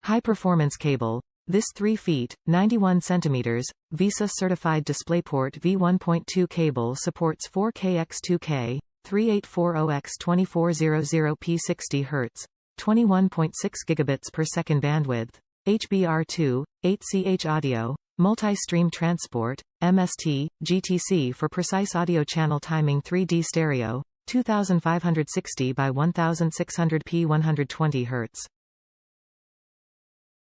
High-performance cable. This 3 feet, 91 centimeters, VESA Certified DisplayPort V1.2 cable supports 4K x 2K, 3840x2400p 60 Hz, 21.6 gigabits per second bandwidth, HBR2, 8ch audio, multi-stream transport, MST, GTC for precise audio channel timing 3D stereo, 2560 by 1600p 120 Hz.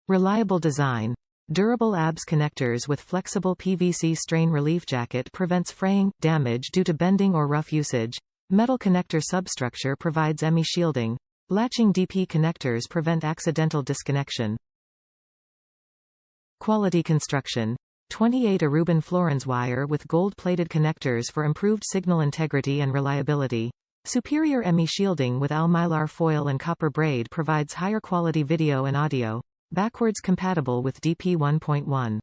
Reliable design. Durable ABS connectors with flexible PVC strain relief jacket prevents fraying, damage due to bending or rough usage. Metal connector substructure provides ME shielding. Latching DP connectors prevent accidental disconnection. Quality construction. 28 Aruban Florins wire with gold-plated connectors for improved signal integrity and reliability. Superior ME shielding with Al-Mylar foil and copper braid provides higher quality video and audio. Backwards compatible with DP 1.1.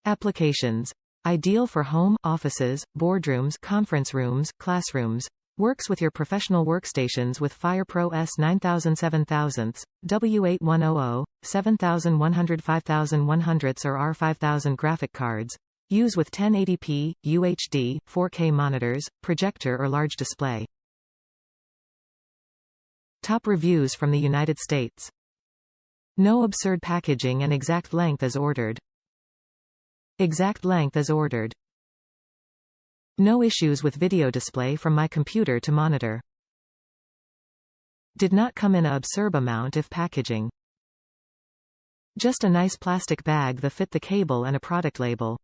Applications. Ideal for home, offices, boardrooms, conference rooms, classrooms. Works with your professional workstations with FirePro S9000 7000, W8100, 7100 5100s or R5000 graphic cards. Use with 1080p, UHD, 4K monitors, projector or large display. Top reviews from the United States. No absurd packaging and exact length as ordered. Exact length as ordered. No issues with video display from my computer to monitor. Did not come in a absurd amount if packaging. Just a nice plastic bag that fit the cable and a product label.